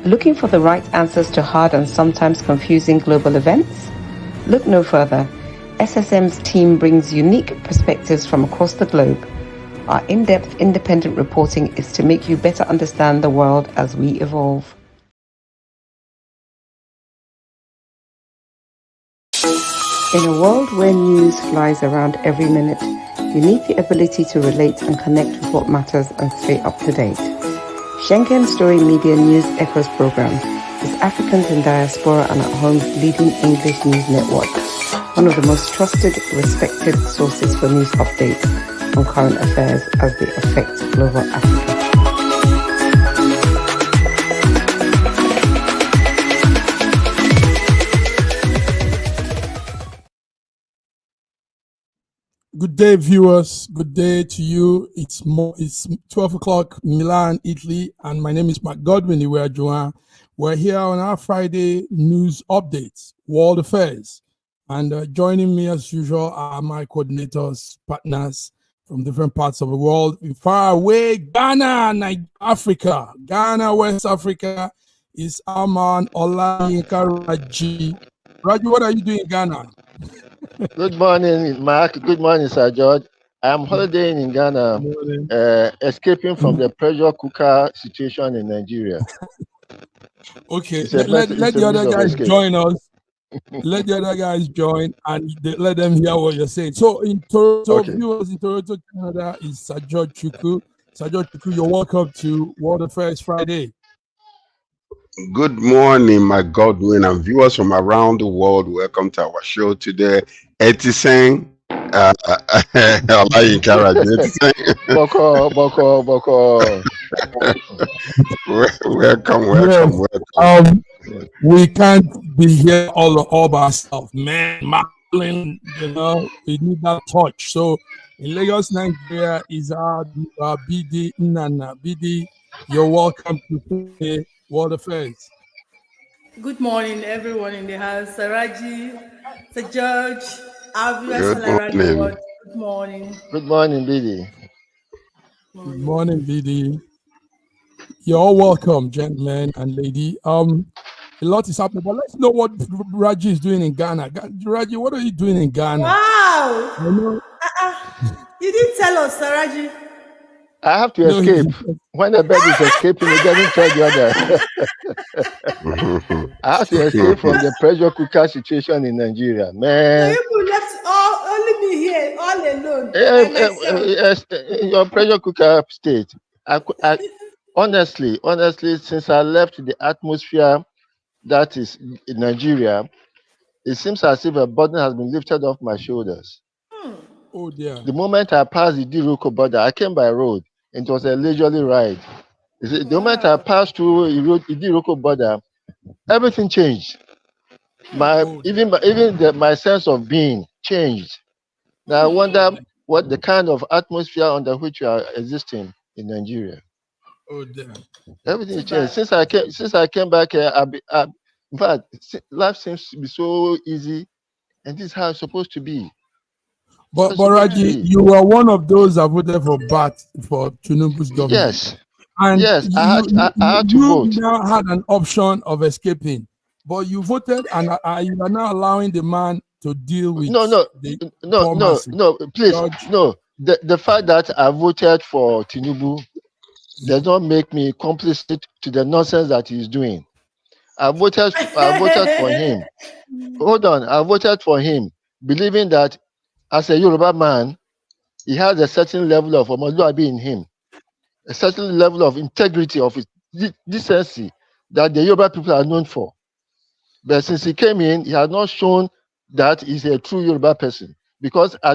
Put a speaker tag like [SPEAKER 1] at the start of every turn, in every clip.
[SPEAKER 1] Looking for the right answers to hard and sometimes confusing global events? Look no further. SSM's team brings unique perspectives from across the globe. Our in-depth independent reporting is to make you better understand the world as we evolve. In a world where news flies around every minute, you need the ability to relate and connect with what matters and stay up to date. Schengen Story Media News Echoes program is Africans in Diaspora and at Home's leading English news network, one of the most trusted, respected sources for news updates on current affairs as they affect global Africa.
[SPEAKER 2] Good day, viewers. Good day to you. It's 12 o'clock, Milan, Italy, and my name is Mark Godwin. We're here on our Friday news updates, world affairs, and joining me as usual are my coordinators, partners from different parts of the world. Far away, Ghana, Africa, Ghana, West Africa is our man Olayinka Raji. Raji, what are you doing in Ghana?
[SPEAKER 3] Good morning, Mark. Good morning, Sir George. I'm holidaying in Ghana, escaping from the pressure cooker situation in Nigeria.
[SPEAKER 2] Okay, let the other guys join us. Let the other guys join and let them hear what you're saying. So in Toronto, viewers in Toronto, Canada is Sir George Chukwu. Sir George Chukwu, you're welcome to World Affairs Friday.
[SPEAKER 4] Good morning, my Godwin, and viewers from around the world. Welcome to our show today. Etisen,
[SPEAKER 3] Boko.
[SPEAKER 4] Welcome.
[SPEAKER 2] We can't be here all by ourselves, man. Marlin, we need that touch. So in Lagos, Nigeria is our BD Nana. BD, you're welcome to World Affairs.
[SPEAKER 5] Good morning, everyone in the house. Saraji, Sir George, our viewers all around the world. Good morning.
[SPEAKER 3] Good morning, BD.
[SPEAKER 2] Good morning, BD. You're all welcome, gentlemen and lady. A lot is happening, but let's know what Raji is doing in Ghana. Raji, what are you doing in Ghana?
[SPEAKER 5] Wow! You didn't tell us, Saraji.
[SPEAKER 3] I have to escape. When the bird is escaping, it doesn't tell the other. I have to escape from the pressure cooker situation in Nigeria, man.
[SPEAKER 5] So you left only me here, all alone.
[SPEAKER 3] Yes, in your pressure cooker state. I honestly, since I left the atmosphere that is in Nigeria, it seems as if a burden has been lifted off my shoulders.
[SPEAKER 2] Oh dear.
[SPEAKER 3] The moment I passed the Diroko border, I came by road. It was a leisurely ride. The moment I passed through the Diroko border, everything changed. My sense of being changed. Now I wonder what the kind of atmosphere under which you are existing in Nigeria.
[SPEAKER 2] Oh dear.
[SPEAKER 3] Everything changed. Since I came back here, in fact, life seems to be so easy, and this is how it's supposed to be.
[SPEAKER 2] But Raji, you were one of those that voted for Tinubu's government.
[SPEAKER 3] Yes.
[SPEAKER 2] And
[SPEAKER 3] yes, I had to vote.
[SPEAKER 2] You now had an option of escaping, but you voted, and you are now allowing the man to deal with.
[SPEAKER 3] No, please, George. No. The fact that I voted for Tinubu does not make me complicit to the nonsense that he's doing. I voted for him. Hold on, I voted for him, believing that as a Yoruba man, he has a certain level of Omoluabi in him, a certain level of integrity, of his decency that the Yoruba people are known for. But since he came in, he has not shown that he's a true Yoruba person, because I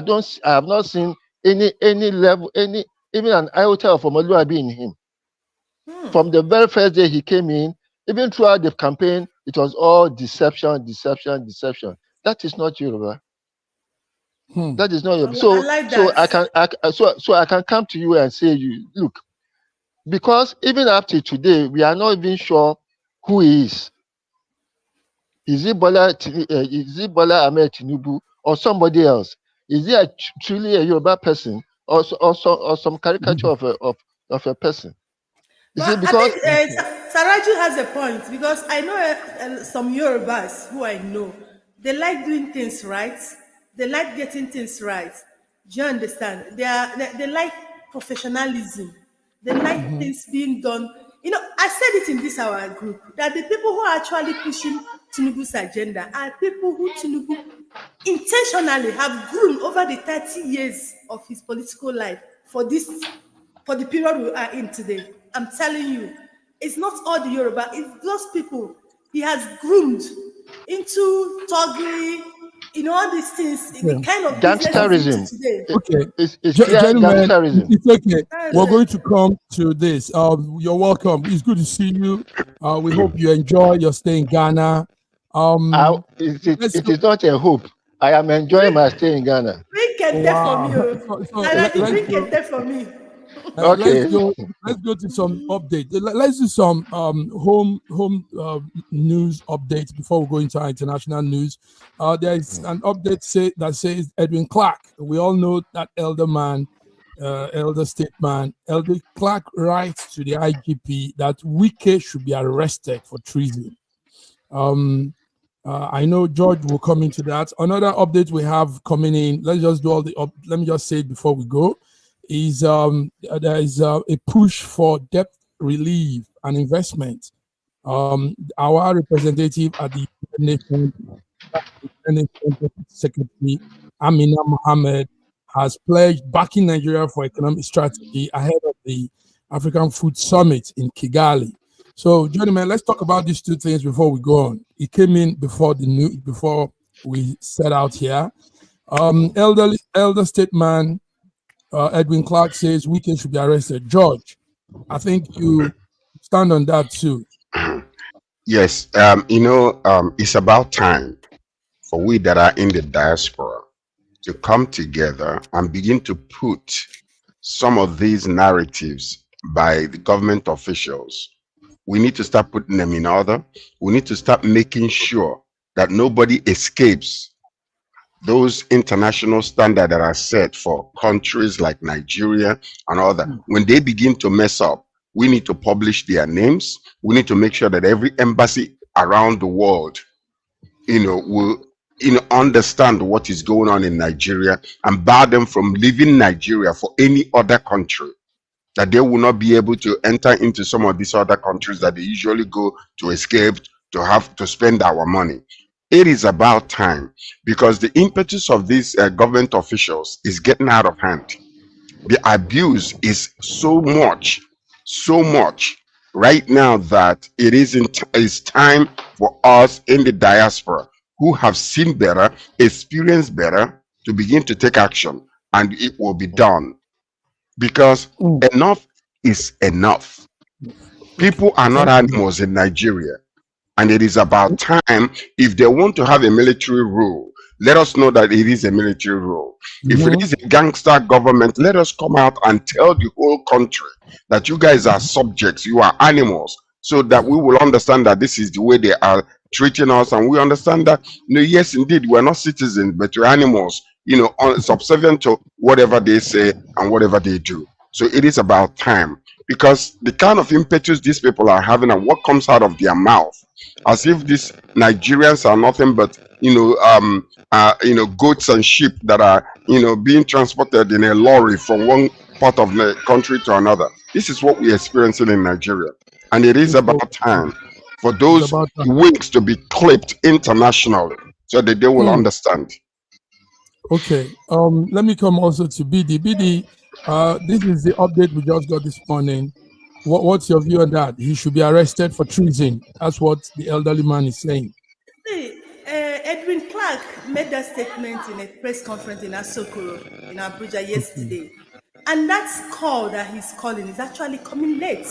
[SPEAKER 3] have not seen any level, even an iota of Omoluabi in him. From the very first day he came in, even throughout the campaign, it was all deception. That is not Yoruba. That is not Yoruba. So I can come to you and say, look, because even up to today, we are not even sure who he is. Is it Bola Ahmed Tinubu or somebody else? Is he truly a Yoruba person or some caricature of a person? see,
[SPEAKER 5] But I
[SPEAKER 3] because
[SPEAKER 5] think Saraji has a point because I know some Yorubas who I know, they like doing things right. They like getting things right. Do you understand? They like professionalism. They like things being done. You know, I said it in this our group that the people who are actually pushing Tinubu's agenda are people who Tinubu intentionally have grown over the 30 years of his political life for the period we are in today. I'm telling you, it's not all the Yoruba, it's those people he has groomed into toggery, all these things, the
[SPEAKER 2] Okay.
[SPEAKER 5] kind of business he's into
[SPEAKER 3] gangsterism,
[SPEAKER 5] today.
[SPEAKER 2] Okay.
[SPEAKER 3] it's clear
[SPEAKER 2] Gentlemen,
[SPEAKER 3] gangsterism.
[SPEAKER 2] it's okay.
[SPEAKER 5] That's
[SPEAKER 2] We're going
[SPEAKER 5] it.
[SPEAKER 2] to come to this. You're welcome. It's good to see you. We hope you enjoy your stay in Ghana. Let's
[SPEAKER 3] It
[SPEAKER 2] go.
[SPEAKER 3] is not a hope. I am enjoying my stay in Ghana.
[SPEAKER 5] Bring Kente for me,
[SPEAKER 2] Wow.
[SPEAKER 5] Sarah,
[SPEAKER 2] Let's
[SPEAKER 5] bring
[SPEAKER 2] go.
[SPEAKER 5] Kente for me.
[SPEAKER 2] Let's
[SPEAKER 3] Okay.
[SPEAKER 2] go. Let's go to some update. Let's do some home news updates before we go into our international news. There is an update that says Edwin Clark. We all know that elder man, elder statesman. Elder Clark writes to the IGP that Wike should be arrested for treason. I know George will come into that. Another update we have coming in. Let's just do all the. Let me just say it before we go. Is there is a push for debt relief and investment. Our representative at the United Nations Secretary Amina Mohammed has pledged backing Nigeria for economic strategy ahead of the African Food Summit in Kigali. So, gentlemen, let's talk about these two things before we go on. It came in before we set out here. Elder statesman Edwin Clark says Wike should be arrested. George, I think you stand on that too.
[SPEAKER 4] Yes, it's about time for we that are in the diaspora to come together and begin to put some of these narratives by the government officials. We need to start putting them in order. We need to start making sure that nobody escapes those international standards that are set for countries like Nigeria and other. When they begin to mess up, we need to publish their names. We need to make sure that every embassy around the world, will understand what is going on in Nigeria and bar them from leaving Nigeria for any other country, that they will not be able to enter into some of these other countries that they usually go to escape, to have to spend our money. It is about time, because the impetus of these government officials is getting out of hand. The abuse is so much right now that it's time for us in the diaspora who have seen better, experienced better, to begin to take action, and it will be done. Because enough is enough. People are not animals in Nigeria. And it is about time, if they want to have a military rule, let us know that it is a military rule. If it is a gangster government, let us come out and tell the whole country that you guys are subjects, you are animals, so that we will understand that this is the way they are treating us. And we understand that, yes, indeed, we're not citizens, but we're animals, subservient to whatever they say and whatever they do. So it is about time, because the kind of impetus these people are having and what comes out of their mouth, as if these Nigerians are nothing but goats and sheep that are being transported in a lorry from one part of the country to another. This is what we're experiencing in Nigeria, and it is about time for those wings to be clipped internationally so that they will understand.
[SPEAKER 2] Okay, let me come also to BD. BD, this is the update we just got this morning. What's your view on that? He should be arrested for treason. That's what the elderly man is saying.
[SPEAKER 5] See, Edwin Clark made that statement in a press conference in Asokoro, in Abuja yesterday. And that call that he's calling is actually coming late.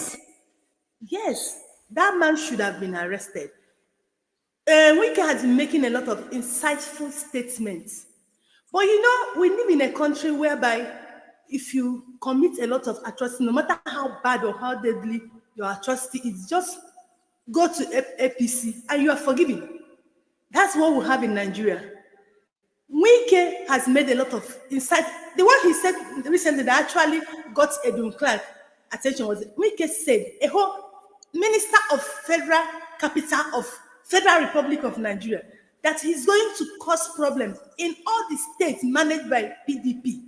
[SPEAKER 5] Yes, that man should have been arrested. Wike has been making a lot of insightful statements. But we live in a country whereby if you commit a lot of atrocity, no matter how bad or how deadly your atrocity is, just go to APC and you are forgiven. That's what we have in Nigeria. Wike has made a lot of insight. The one he said recently that actually got Edwin Clark attention was Wike said, a whole Minister of Federal Capital of Federal Republic of Nigeria, that he's going to cause problems in all the states managed by PDP.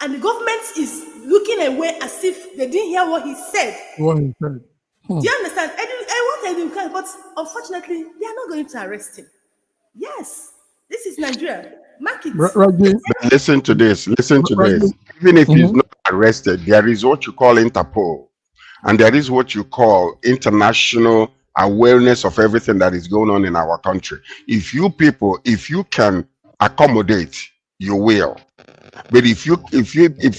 [SPEAKER 5] And the government is looking away as if they didn't hear what he said.
[SPEAKER 2] What he said.
[SPEAKER 5] Do you understand? I want Edwin, but unfortunately, they are not going to arrest him. Yes, this is Nigeria. Mark it.
[SPEAKER 4] Listen to this. Listen to this. Even if he's not arrested, there is what you call Interpol, and there is what you call international awareness of everything that is going on in our country. If you can accommodate, you will. But if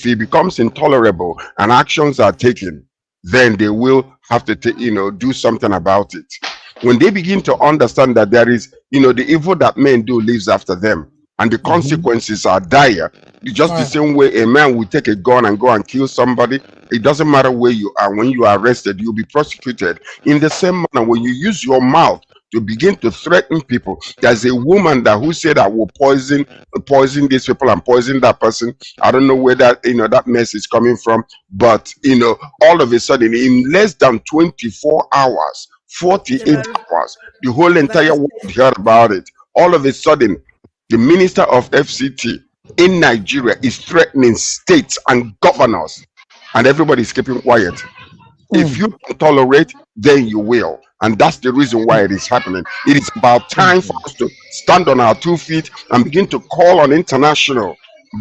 [SPEAKER 4] it becomes intolerable and actions are taken, then they will have to do something about it. When they begin to understand that there is the evil that men do lives after them, and the consequences are dire. It's just the same way a man will take a gun and go and kill somebody. It doesn't matter where you are. When you are arrested, you'll be prosecuted. In the same manner, when you use your mouth to begin to threaten people, there's a woman who said, I will poison these people and poison that person. I don't know where that mess is coming from, but all of a sudden, in less than 24 hours, 48 hours, the whole entire world heard about it. All of a sudden, the minister of FCT in Nigeria is threatening states and governors, and everybody is keeping quiet. If you don't tolerate, then you will. And that's the reason why it is happening. It is about time for us to stand on our 2 feet and begin to call on international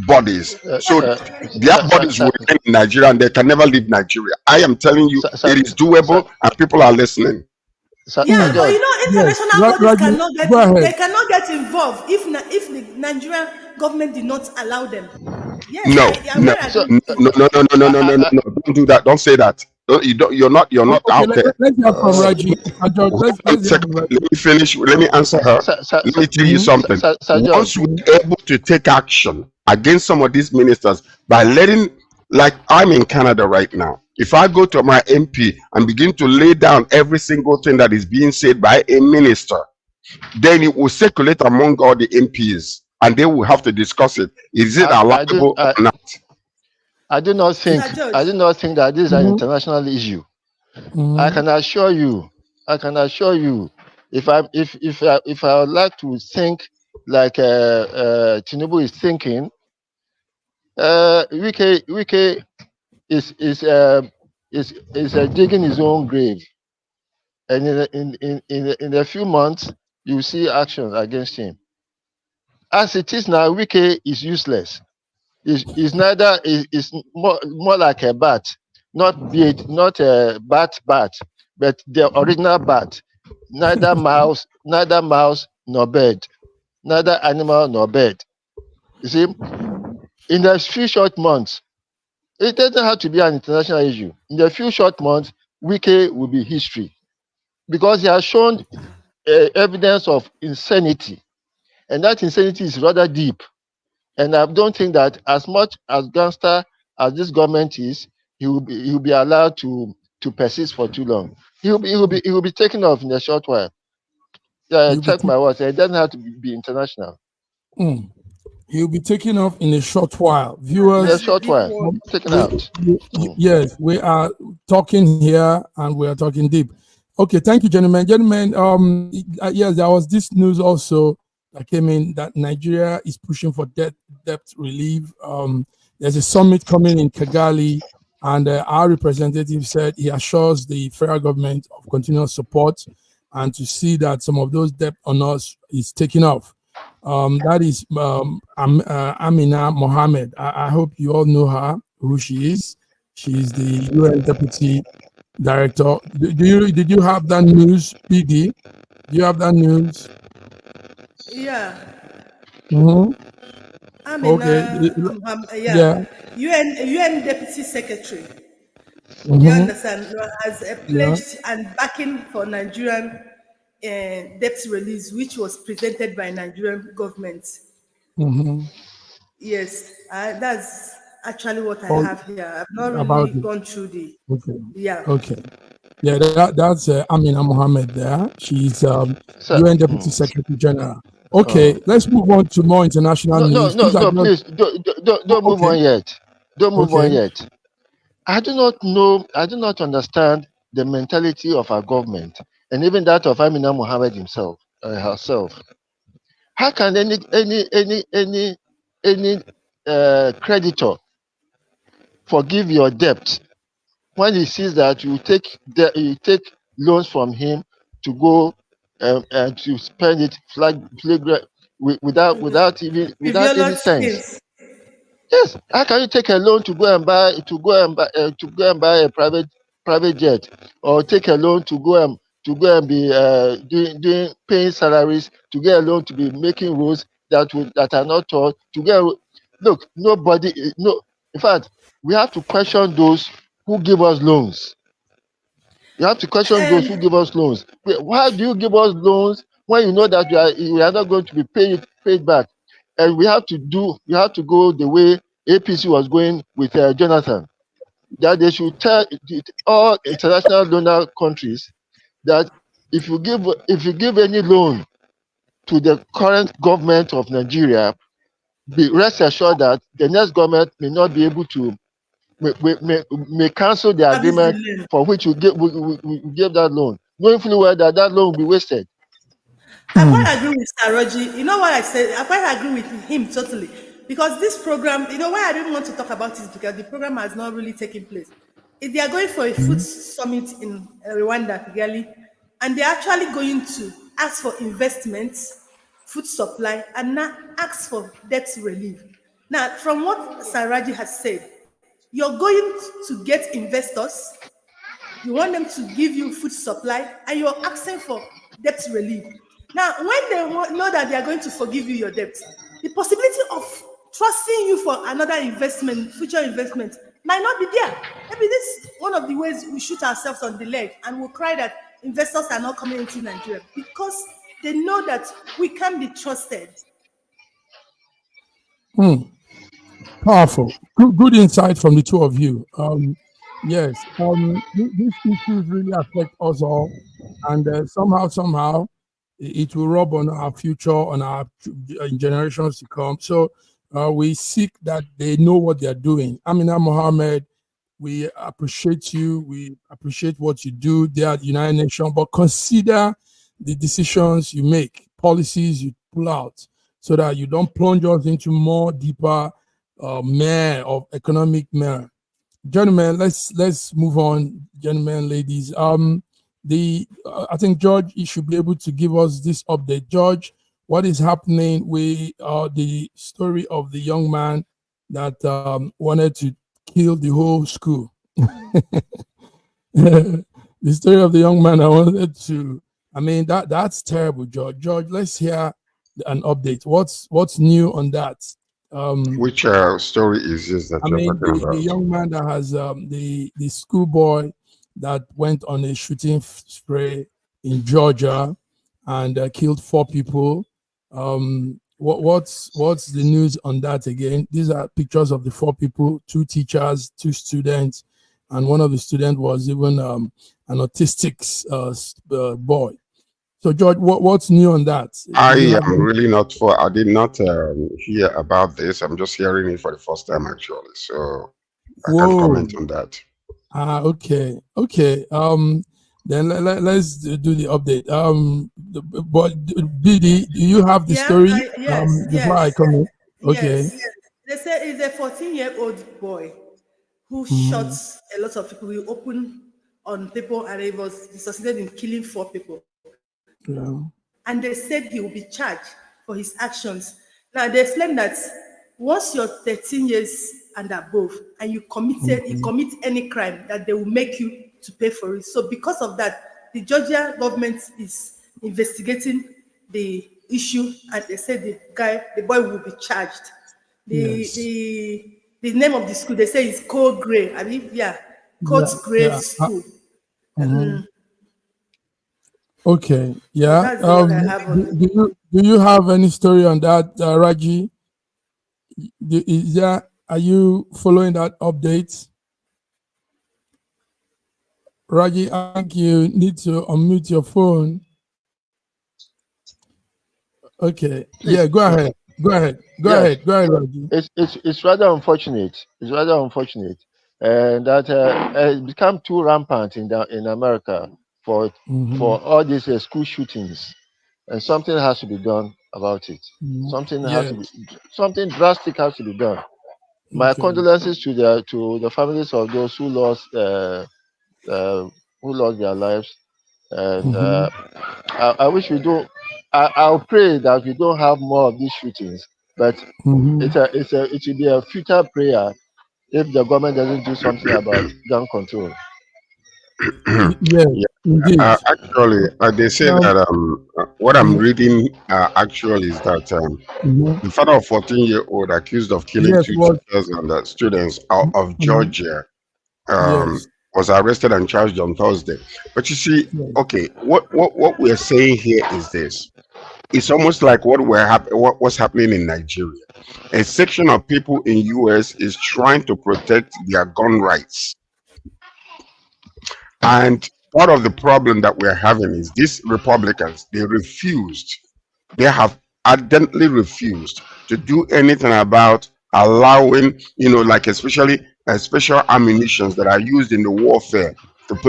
[SPEAKER 4] bodies. So their bodies will remain in Nigeria and they can never leave Nigeria. I am telling you, it is doable and people are listening.
[SPEAKER 5] But international bodies cannot get involved if the Nigerian government did not allow them. Yes,
[SPEAKER 4] no. Don't do that. Don't say that. You're not out there.
[SPEAKER 2] Let's hear from Raji.
[SPEAKER 4] Let me finish. Let me answer her. Let me tell you something. Once we're able to take action against some of these ministers by letting, like I'm in Canada right now, if I go to my MP and begin to lay down every single thing that is being said by a minister, then it will circulate among all the MPs and they will have to discuss it. Is it allowable or not?
[SPEAKER 3] I do not think that this is an international issue. I can assure you, if I would like to think like Tinubu is thinking, Wike is digging his own grave, and in a few months you see action against him. As it is now, Wike is useless. Is more like a bat, not a bat, but the original bat. Neither mouse nor bird, neither animal nor bird. You see, in the few short months, it doesn't have to be an international issue. In the few short months, Wike will be history because he has shown evidence of insanity, and that insanity is rather deep. And I don't think that as much as gangster as this government is, he will be allowed to persist for too long. He will be taken off in a short while. Check my words. It doesn't have to be international.
[SPEAKER 2] He'll be taken off in a short while. Viewers,
[SPEAKER 3] in a short while, taken out.
[SPEAKER 2] Yes, we are talking here and we are talking deep. Okay, thank you, gentlemen. Yes, there was this news also that came in that Nigeria is pushing for debt relief. There's a summit coming in Kigali, and our representative said he assures the federal government of continuous support and to see that some of those debt on us is taken off. That is Amina Mohammed. I hope you all know her, who she is. She is the UN Deputy Director. Did you have that news, PD? Do you have that news?
[SPEAKER 5] Yeah. UN Deputy Secretary. You understand? Has pledged and backing for Nigerian debt release, which was presented by Nigerian government. Yes, that's actually what I have here. I've not really gone through the.
[SPEAKER 2] Yeah, that's Amina Mohammed there. She's UN Deputy Secretary General. Okay, let's move on to more international news.
[SPEAKER 3] No, please, don't move on yet. Don't move on yet. I do not know, I do not understand the mentality of our government and even that of Amina Mohammed herself. How can any creditor forgive your debt when he sees that you take loans from him to go and to spend it without any
[SPEAKER 5] Frivolous
[SPEAKER 3] sense?
[SPEAKER 5] things.
[SPEAKER 3] Yes, how can you take a loan to go and buy a private jet, or take a loan to go and be doing paying salaries, to get a loan to be making roads that are not taught to get. Look, nobody no. In fact, we have to question those who give us loans. You have to question those who
[SPEAKER 5] And
[SPEAKER 3] give us loans. Why do you give us loans when you know that you are not going to be paid back? And we have to go the way APC was going with Jonathan, that they should tell all international donor countries that if you give any loan to the current government of Nigeria, rest assured that the next government may not be able to may cancel the
[SPEAKER 5] service the
[SPEAKER 3] agreement
[SPEAKER 5] land.
[SPEAKER 3] for which we gave that loan, knowing fully well that that loan will be wasted.
[SPEAKER 5] I quite agree with Saroji. You know what I said? I quite agree with him totally. Because this program, you know why I didn't want to talk about it is because the program has not really taken place. If they are going for a food summit in Rwanda, Kigali, and they're actually going to ask for investments, food supply, and not ask for debt relief. Now, from what Saraji has said, you're going to get investors, you want them to give you food supply, and you're asking for debt relief. Now, when they know that they are going to forgive you your debt, the possibility of trusting you for another investment, future investment, might not be there. Maybe this is one of the ways we shoot ourselves on the leg and we'll cry that investors are not coming into Nigeria because they know that we can be trusted.
[SPEAKER 2] Powerful. Good insight from the two of you. Yes, these issues really affect us all, and somehow, it will rub on our future, on our generations to come. So we seek that they know what they are doing. Amina Mohammed, we appreciate you. We appreciate what you do there at the United Nations, but consider the decisions you make, policies you pull out, so that you don't plunge us into more deeper mare of economic mare. Gentlemen, let's move on. Gentlemen, ladies. I think George, you should be able to give us this update. George, what is happening with the story of the young man that wanted to kill the whole school? The story of the young man I wanted to. I mean, that's terrible, George. George, let's hear an update. What's new on that?
[SPEAKER 4] Which story is this that you're talking about?
[SPEAKER 2] The young man that has the schoolboy that went on a shooting spree in Georgia and killed 4 people. What's the news on that again? These are pictures of the 4 people: 2 teachers, 2 students, and one of the students was even an autistic boy. So, George, what's new on that?
[SPEAKER 4] I am really not I did not hear about this. I'm just hearing it for the first time, actually. So I can't comment on that.
[SPEAKER 2] Okay. Then let's do the update. But BD, do you have the story?
[SPEAKER 5] Yes.
[SPEAKER 2] Before I come in. Okay.
[SPEAKER 5] Yes. They say it's a 14-year-old boy who shot a lot of people. He opened on people and he succeeded in killing 4 people.
[SPEAKER 2] Yeah.
[SPEAKER 5] And they said he will be charged for his actions. Now they explain that once you're 13 years and above and you commit any crime, that they will make you to pay for it. So because of that, the Georgia government is investigating the issue, and they said the boy will be charged. The name of the school, they say, is Code Gray. Code Gray School.
[SPEAKER 2] Okay. Yeah.
[SPEAKER 5] So that's what I have on
[SPEAKER 2] do you have any story on that, Raji? Are you following that update? Raji, I think you need to unmute your phone. Okay. Yeah, go ahead. Go ahead, Raji.
[SPEAKER 3] It's rather unfortunate. It's rather unfortunate and that it become too rampant in America for all these school shootings, and something has to be done about it. Something drastic has to be done. My condolences to the families of those who lost their lives, and I wish we don't. I'll pray that we don't have more of these shootings, but it will be a future prayer if the government doesn't do something about gun control.
[SPEAKER 2] Yeah, indeed.
[SPEAKER 4] Actually, they say that what I'm reading actually is that the father of 14-year-old accused of killing two teachers and students out of Georgia was arrested and charged on Thursday. But you see, okay, what we're saying here is this. It's almost like what's happening in Nigeria. A section of people in US is trying to protect their gun rights. And part of the problem that we're having is these Republicans, they have ardently refused to do anything about allowing, like especially special ammunitions that are used in the warfare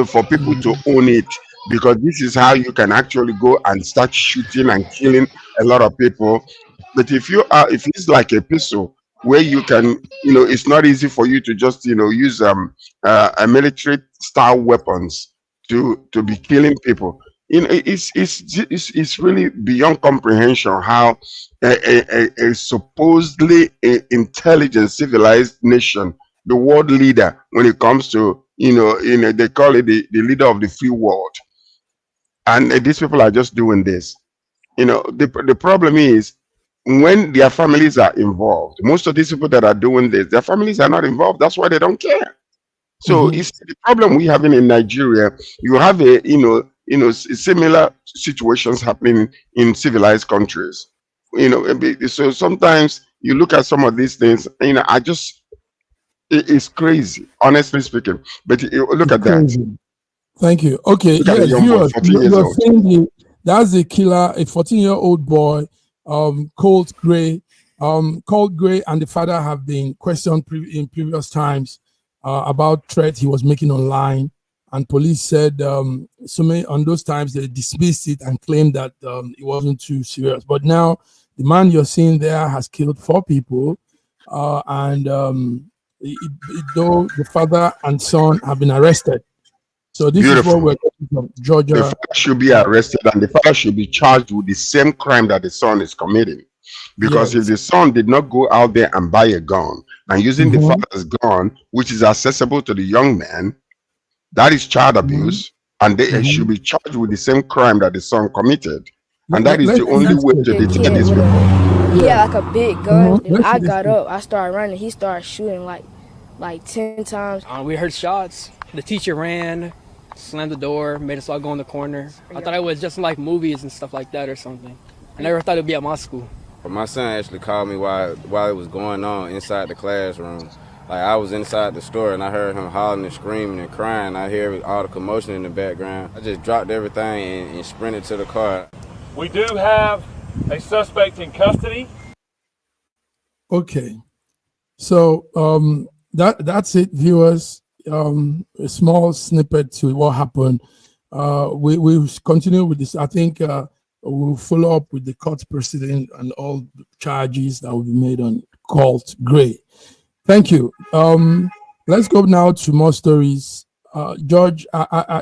[SPEAKER 4] for people to own it, because this is how you can actually go and start shooting and killing a lot of people. But if it's like a pistol where you can, it's not easy for you to just, use a military style weapons to be killing people. It's really beyond comprehension how a supposedly intelligent, civilized nation, the world leader when it comes to they call it the leader of the free world, and these people are just doing this. The problem is when their families are involved. Most of these people that are doing this, their families are not involved. That's why they don't care. So it's the problem we having in Nigeria. You have similar situations happening in civilized countries. So sometimes you look at some of these things. It's crazy, honestly speaking. But look at that.
[SPEAKER 2] Thank you. Okay, yes, viewers, you're saying that's a killer, a 14-year-old boy, Colt Gray. Colt Gray and the father have been questioned in previous times about threat he was making online, and police said on those times they dismissed it and claimed that it wasn't too serious. But now the man you're seeing there has killed 4 people, and though the father and son have been arrested. So this is what we're getting from Georgia.
[SPEAKER 4] The father should be arrested and the father should be charged with the same crime that the son is committing. Because if the son did not go out there and buy a gun and using the father's gun, which is accessible to the young man, that is child abuse, and they should be charged with the same crime that the son committed. And that is the only way to deter these people.
[SPEAKER 6] He had like a big gun. And I got up, I started running. He started shooting like 10 times.
[SPEAKER 7] We heard shots. The teacher ran, slammed the door, made us all go in the corner. I thought it was just like movies and stuff like that or something. I never thought it would be at my school.
[SPEAKER 8] My son actually called me while it was going on inside the classroom. Like I was inside the store and I heard him hollering and screaming and crying. I hear all the commotion in the background. I just dropped everything and sprinted to the car.
[SPEAKER 9] We do have a suspect in custody.
[SPEAKER 2] Okay, so that's it, viewers. A small snippet to what happened. We'll continue with this. I think we'll follow up with the court proceeding and all the charges that will be made on Colt Gray. Thank you. Let's go now to more stories. George,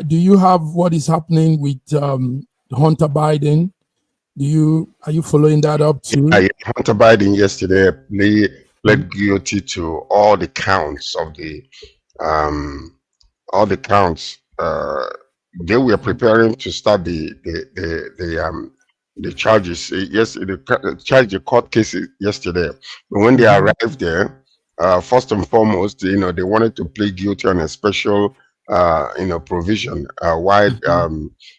[SPEAKER 2] do you have what is happening with Hunter Biden? Are you following that up too?
[SPEAKER 4] Hunter Biden yesterday pled guilty to all the counts of the they were preparing to start the charges. Yes, the court case yesterday. But when they arrived there, first and foremost, they wanted to plead guilty on a special provision. While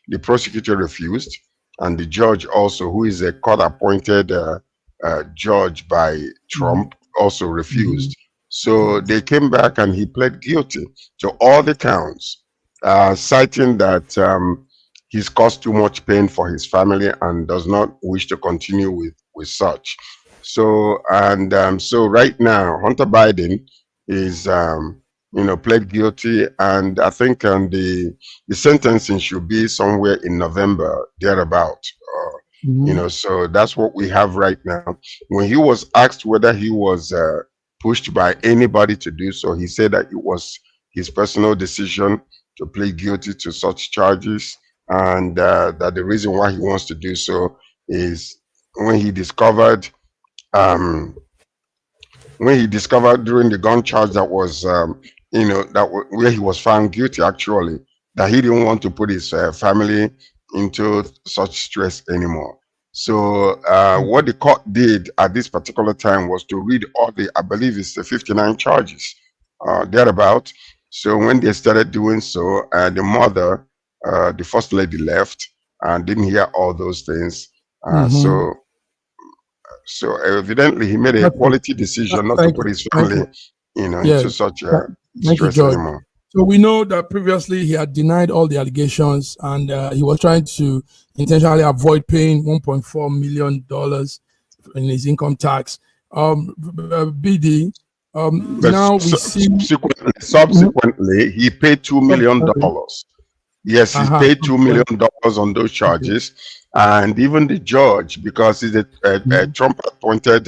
[SPEAKER 4] the prosecutor refused, and the judge also, who is a court-appointed judge by Trump, also refused. So they came back and he pled guilty to all the counts, citing that he's caused too much pain for his family and does not wish to continue with such. So right now, Hunter Biden is pled guilty, and I think the sentencing should be somewhere in November, thereabout. So that's what we have right now. When he was asked whether he was pushed by anybody to do so, he said that it was his personal decision to plead guilty to such charges, and that the reason why he wants to do so is when he discovered during the gun charge that was where he was found guilty, actually, that he didn't want to put his family into such stress anymore. So what the court did at this particular time was to read all I believe it's the 59 charges thereabout. So when they started doing so, the mother, the first lady, left and didn't hear all those things. So evidently he made a quality decision not to put his family into such stress anymore.
[SPEAKER 2] So we know that previously he had denied all the allegations, and he was trying to intentionally avoid paying $1.4 million in his income tax. BD, now we see
[SPEAKER 4] subsequently he paid $2 million. Yes, he paid $2 million on those charges, and even the judge, because he's a Trump-appointed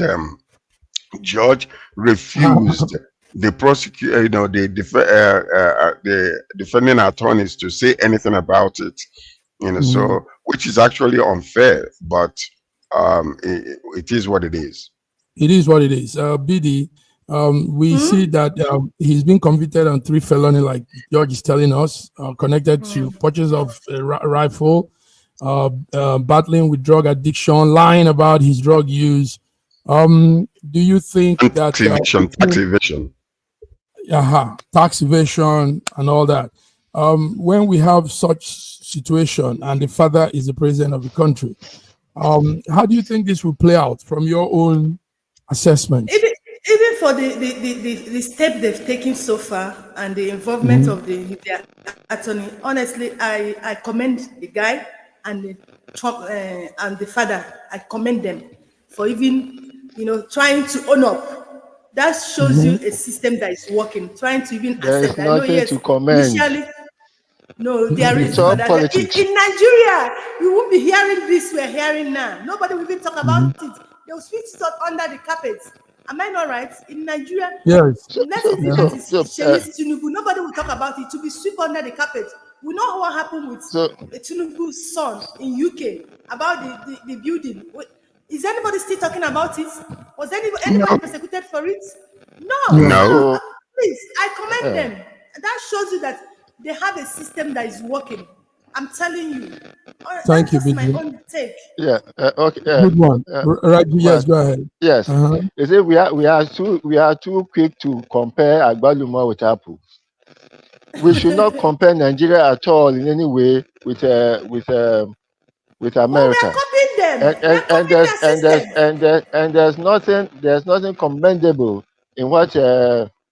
[SPEAKER 4] judge, refused the prosecutor, the defending attorneys to say anything about it. So which is actually unfair, but it is what it is.
[SPEAKER 2] It is what it is. BD, we see that he's been convicted on 3 felonies, like George is telling us, connected to purchase of a rifle, battling with drug addiction, lying about his drug use. Do you think that
[SPEAKER 4] tax evasion,
[SPEAKER 2] tax evasion and all that? When we have such situation and the father is the president of the country, how do you think this will play out from your own assessment?
[SPEAKER 5] Even for the step they've taken so far and the involvement of the attorney, honestly, I commend the guy and the father. I commend them for even trying to own up. That shows you a system that is working. Trying to even
[SPEAKER 3] accept.
[SPEAKER 5] I know, yes,
[SPEAKER 3] to commend.
[SPEAKER 5] Initially, no, there is.
[SPEAKER 3] All politics.
[SPEAKER 5] In Nigeria, we won't be hearing this we're hearing now. Nobody will even talk about it. They'll sweep it up under the carpet. Am I not right? In Nigeria,
[SPEAKER 2] yes.
[SPEAKER 5] Nobody will talk about it. To be swept under the carpet. We know what happened with Tinubu's son in UK about the building. Is anybody still talking about it? Was anybody persecuted for it? No. Please, I commend them. That shows you that they have a system that is working. I'm telling you.
[SPEAKER 2] Thank you,
[SPEAKER 5] That's my own take.
[SPEAKER 3] Yeah. Okay.
[SPEAKER 2] Good one. Right. Yes. Go ahead.
[SPEAKER 3] Yes. You see, we are too quick to compare Agbaluma with Apple. We should not compare Nigeria at all in any way with America.
[SPEAKER 5] Well, we are copying them.
[SPEAKER 3] And there's nothing commendable in what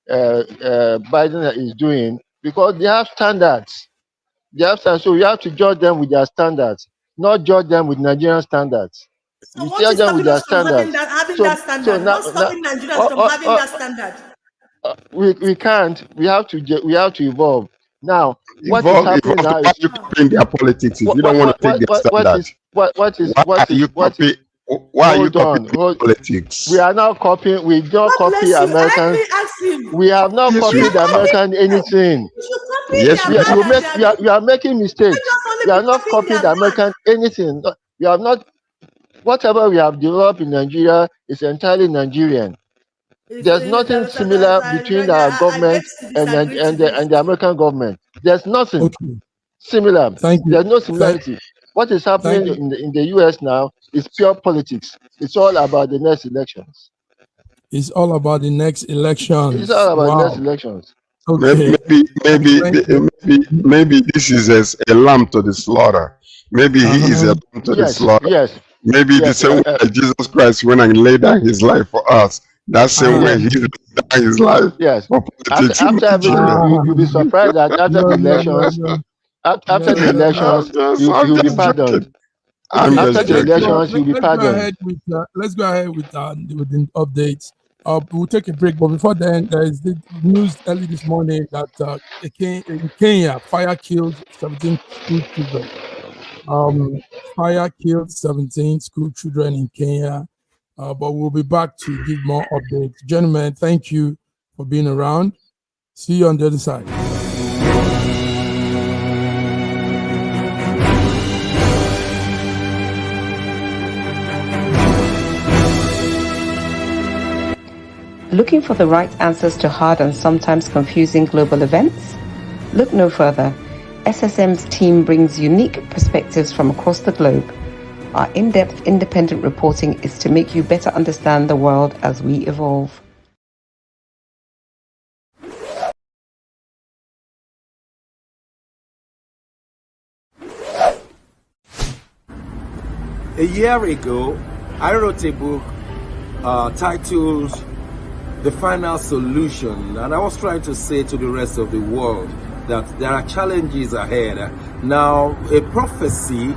[SPEAKER 3] Biden is doing, because they have standards. So you have to judge them with their standards, not judge them with Nigerian standards.
[SPEAKER 5] So you judge them with their standards. What's stopping Nigerians from having that standard?
[SPEAKER 3] We can't. We have to evolve. Now, what is happening now is
[SPEAKER 4] you copying their politics. If you don't want to take their standards, why are you copying politics?
[SPEAKER 3] We are not copying. We don't copy Americans. We have not copied American anything.
[SPEAKER 4] Yes,
[SPEAKER 3] we are making mistakes. We are not copying American anything. We have not. Whatever we have developed in Nigeria is entirely Nigerian. There's nothing similar between our government and the American government. There's nothing similar. There's no similarity. What is happening in the US now is pure politics. It's all about the next elections.
[SPEAKER 2] It's all about the next elections.
[SPEAKER 3] It's all about the next elections.
[SPEAKER 2] Okay.
[SPEAKER 4] Maybe this is a lamb to the slaughter. Maybe he is a lamb to the slaughter.
[SPEAKER 3] Yes.
[SPEAKER 4] Maybe the same way Jesus Christ, when he laid down his life for us, that same way he laid down his life.
[SPEAKER 3] Yes. After everything, you'll be surprised that after the elections, you'll be pardoned. After the elections, you'll be pardoned.
[SPEAKER 2] Let's go ahead with the updates. We'll take a break, but before then, there is the news early this morning that in Kenya, fire killed 17 school children. Fire killed 17 school children in Kenya. But we'll be back to give more updates. Gentlemen, thank you for being around. See you on the other side.
[SPEAKER 1] Looking for the right answers to hard and sometimes confusing global events? Look no further. SSM's team brings unique perspectives from across the globe. Our in-depth independent reporting is to make you better understand the world as we evolve.
[SPEAKER 10] A year ago, I wrote a book titled The Final Solution, and I was trying to say to the rest of the world that there are challenges ahead. Now, a prophecy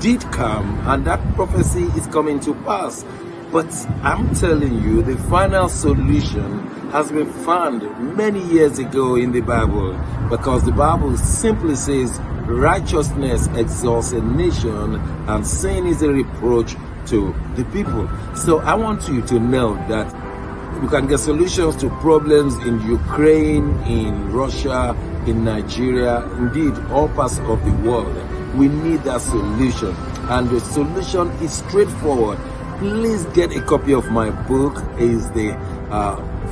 [SPEAKER 10] did come, and that prophecy is coming to pass. But I'm telling you, the final solution has been found many years ago in the Bible, because the Bible simply says righteousness exalts a nation and sin is a reproach to the people. So I want you to know that you can get solutions to problems in Ukraine, in Russia, in Nigeria, indeed all parts of the world. We need that solution, and the solution is straightforward. Please get a copy of my book. It's the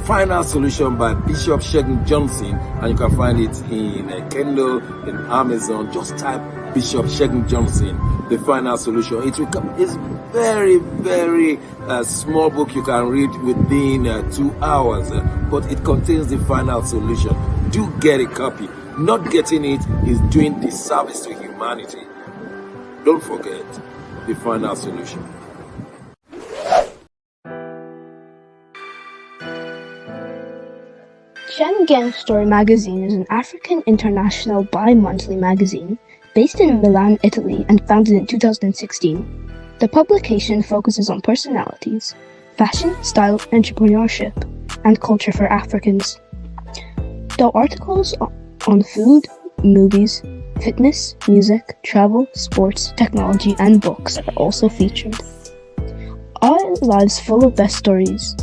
[SPEAKER 10] Final Solution by Bishop Schengen Johnson, and you can find it in Kindle, in Amazon. Just type Bishop Schengen Johnson, The Final Solution. It's very, very small book you can read within 2 hours, but it contains the final solution. Do get a copy. Not getting it is doing disservice to humanity. Don't forget the final solution.
[SPEAKER 11] Schengen Story magazine is an African international bi-monthly magazine based in Milan, Italy, and founded in 2016. The publication focuses on personalities, fashion, style, entrepreneurship, and culture for Africans. The articles on food, movies, fitness, music, travel, sports, technology, and books are also featured. Our lives full of best stories.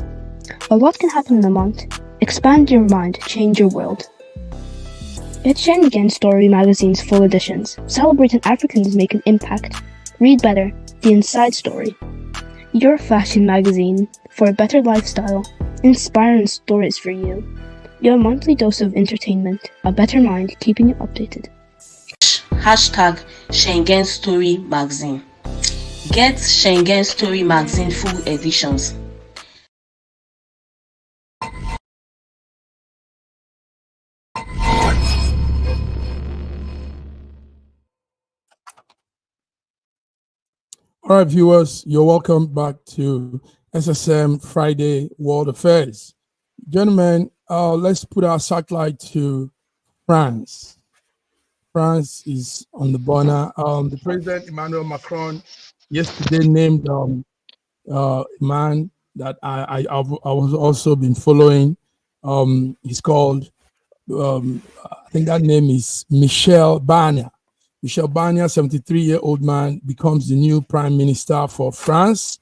[SPEAKER 11] A lot can happen in a month. Expand your mind, change your world. Get Schengen Story magazine's full editions, celebrating Africans make an impact. Read better, the inside story. Your fashion magazine for a better lifestyle, inspiring stories for you. Your monthly dose of entertainment, a better mind keeping you updated.
[SPEAKER 12] Hashtag Schengen Story magazine. Get Schengen Story magazine full editions.
[SPEAKER 2] All right, viewers, you're welcome back to SSM Friday World Affairs. Gentlemen, let's put our satellite to France. France is on the burner. The President Emmanuel Macron yesterday named a man that I was also been following. He's called, I think that name is Michel Barnier. Michel Barnier, 73-year-old man, becomes the new prime minister for France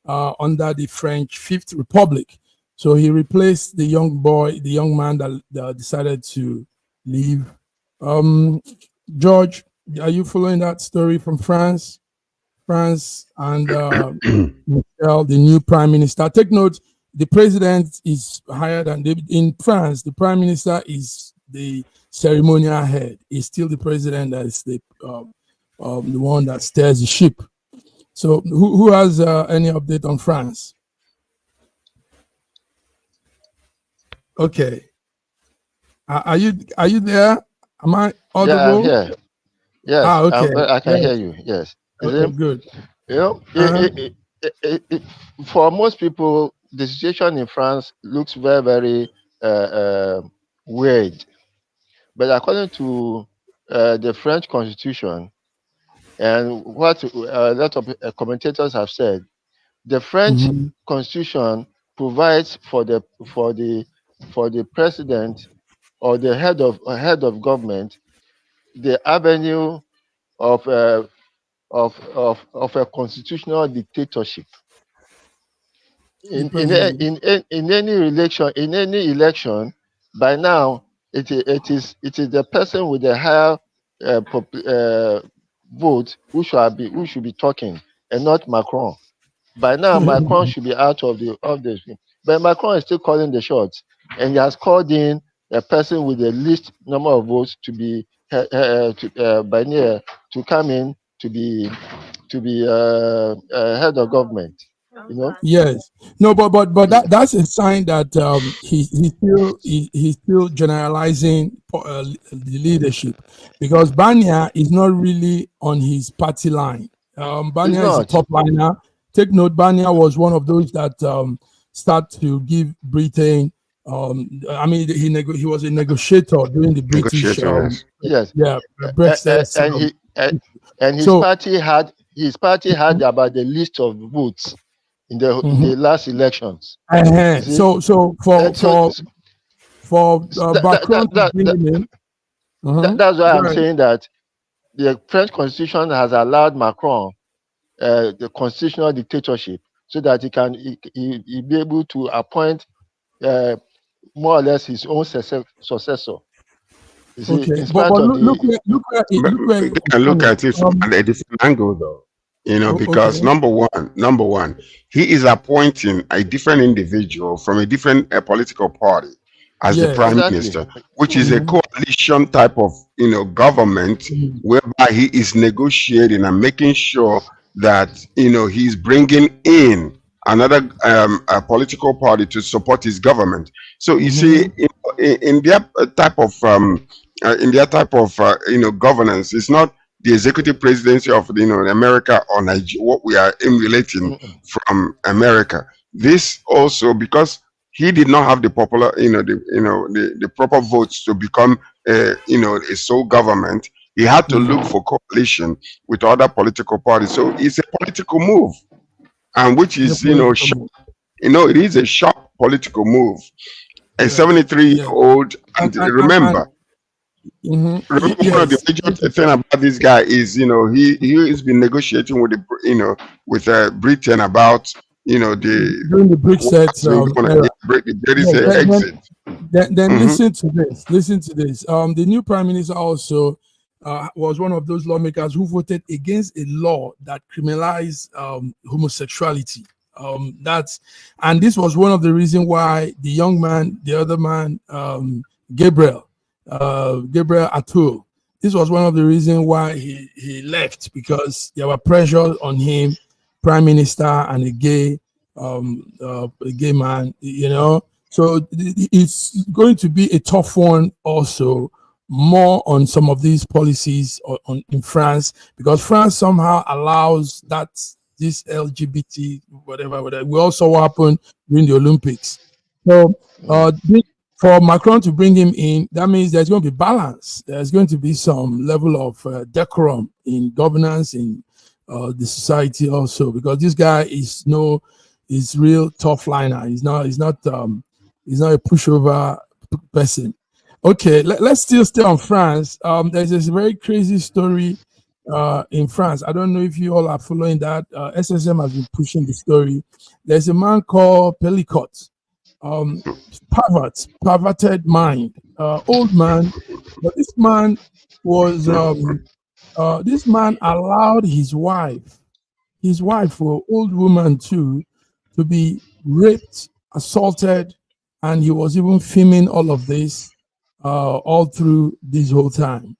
[SPEAKER 2] under the French Fifth Republic. So he replaced the young man that decided to leave. George, are you following that story from France? France and Michel, the new prime minister. Take note, the president is higher than in France. The prime minister is the ceremonial head. Is still the president that is the one that steers the ship. So who has any update on France? Okay. Are you there? Am I audible?
[SPEAKER 3] Yeah, I'm here. Yes,
[SPEAKER 2] okay.
[SPEAKER 3] I can hear you. Yes.
[SPEAKER 2] Okay, good.
[SPEAKER 3] You know, for most people, the situation in France looks very, very weird. But according to the French Constitution and what a lot of commentators have said, the French Constitution provides for the president or the head of government the avenue of a constitutional dictatorship. In any election, by now it is the person with the higher vote who should be talking, and not Macron. By now, Macron should be out of the but Macron is still calling the shots, and he has called in a person with the least number of votes to be to come in to be head of government. You know.
[SPEAKER 2] Yes. No, but that's a sign that he's still generalizing the leadership, because Banya is not really on his party line. Banya is a top liner. Take note, Banya was one of those that start to give Britain. I mean, he was a negotiator during the British.
[SPEAKER 3] Yes.
[SPEAKER 2] Yeah.
[SPEAKER 3] Brexit. And his party had about the least of votes in the last elections.
[SPEAKER 2] So for Macron to bring him in.
[SPEAKER 3] That's why I'm saying that the French Constitution has allowed Macron the constitutional dictatorship, so that he be able to appoint more or less his own successor. You see,
[SPEAKER 4] okay, but look at it from a different angle, though. You know, because number one, he is appointing a different individual from a different political party as the prime minister, which is a coalition type of government, whereby he is negotiating and making sure that he's bringing in another political party to support his government. So you see, in their type of governance, it's not the executive presidency of America or Nigeria, what we are emulating from America. This also, because he did not have the popular, the proper votes to become a sole government, he had to look for coalition with other political parties. So it's a political move, and which is it is a sharp political move. A 73-year-old, and remember. The major thing about this guy is, he has been negotiating with Britain about, during
[SPEAKER 2] the Brexit exit. Then listen to this. The new prime minister also was one of those lawmakers who voted against a law that criminalized homosexuality. And this was one of the reasons why the young man, the other man, Gabriel Attul. This was one of the reasons why he left, because there were pressure on him, prime minister, and a gay man, So it's going to be a tough one also, more on some of these policies in France, because France somehow allows this LGBT whatever will also happen during the Olympics. So for Macron to bring him in, that means there's going to be balance. There's going to be some level of decorum in governance in the society also, because this guy is real tough liner. He's not a pushover person. Okay, let's still stay on France. There's this very crazy story in France. I don't know if you all are following that. SSM has been pushing the story. There's a man called Pelicot. Perverted mind, old man, but this man was this man allowed his wife, for old woman too, to be raped, assaulted, and he was even filming all of this all through this whole time.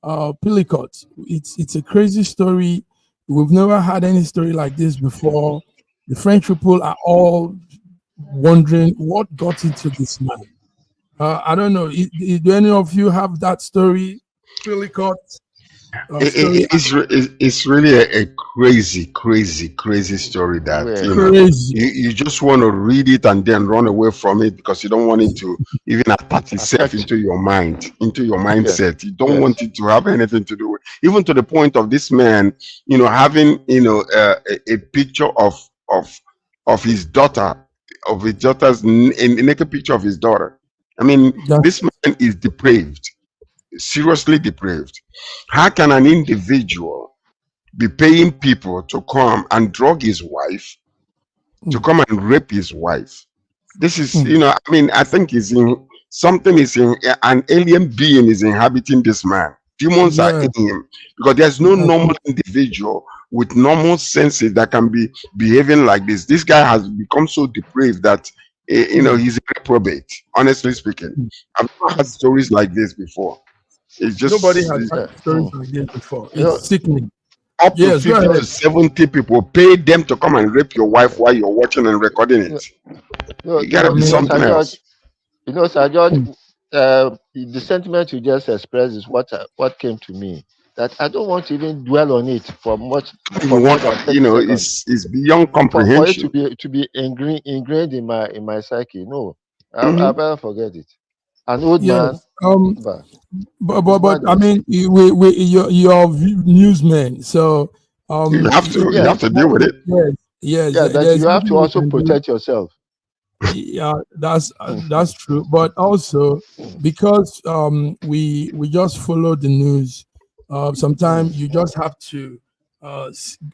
[SPEAKER 2] Pelicot, it's a crazy story. We've never had any story like this before. The French people are all wondering what got into this man. I don't know. Do any of you have that story, Pelicot?
[SPEAKER 4] It's really a crazy story that you just want to read it and then run away from it, because you don't want it to even attach itself into your mindset. You don't want it to have anything to do with, even to the point of this man, having a picture of his daughter, of his daughter's naked picture of his daughter. I mean, this man is depraved, seriously depraved. How can an individual be paying people to come and drug his wife, to come and rape his wife? This is, you know, I mean, I think an alien being is inhabiting this man. Demons are in him, because there's no normal individual with normal senses that can be behaving like this. This guy has become so depraved that, you know, he's a reprobate, honestly speaking. I've not had stories like this before. It's just
[SPEAKER 2] nobody has had stories like this before. It's sickening.
[SPEAKER 4] Up to 50 to 70 people pay them to come and rape your wife while you're watching and recording it. You gotta be something else.
[SPEAKER 3] You know, Sir John, the sentiment you just expressed is what came to me. That I don't want to even dwell on it for much. For more than
[SPEAKER 4] you know, it's beyond comprehension.
[SPEAKER 3] For it to be ingrained in my psyche. No, I better forget it. An old man.
[SPEAKER 2] But I mean, you're newsmen, so
[SPEAKER 4] you have to deal with it.
[SPEAKER 3] Yes. That you have to also protect yourself.
[SPEAKER 2] Yeah, that's true. But also because we just follow the news. Sometimes you just have to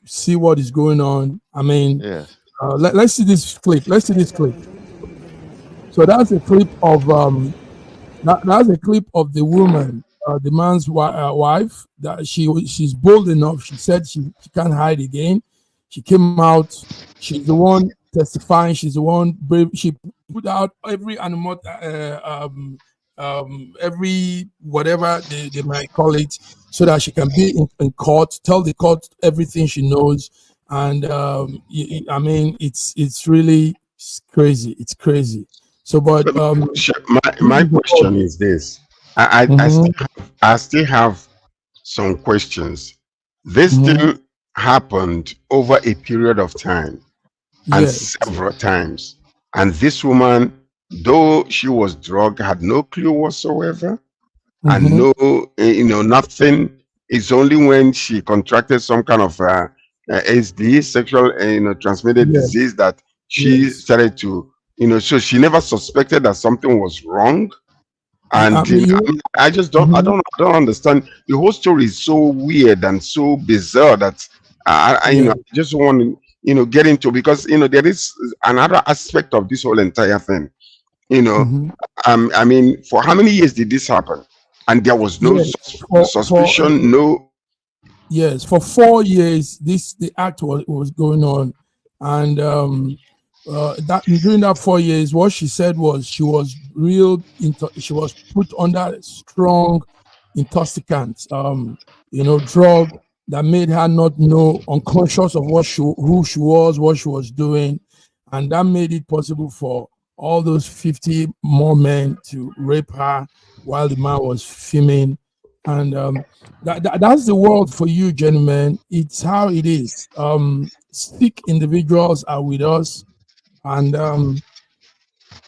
[SPEAKER 2] see what is going on. I mean, let's see this clip. So that's a clip of that's a clip of the woman, the man's wife. That she's bold enough. She said she can't hide again. She came out. She's the one testifying. She's the one brave. She put out every animal, every whatever they might call it, so that she can be in court, tell the court everything she knows. And I mean, it's really crazy. It's crazy. So, but
[SPEAKER 4] my question is this: I still have some questions. This thing happened over a period of time, and several times. And this woman, though she was drugged, had no clue whatsoever, and no, you know, nothing. It's only when she contracted some kind of SD, sexual, transmitted disease, that she started to, so she never suspected that something was wrong. And I just don't, I don't understand. The whole story is so weird and so bizarre that I just want to, get into, because, there is another aspect of this whole entire thing. I mean, for how many years did this happen? And there was no suspicion, no.
[SPEAKER 2] Yes, for 4 years, the act was going on, and that during that 4 years, what she said was she was she was put under strong intoxicants, drug that made her not know, unconscious of who she was, what she was doing, and that made it possible for all those 50 more men to rape her while the man was filming. And that's the world for you, gentlemen. It's how it is. Sick individuals are with us, and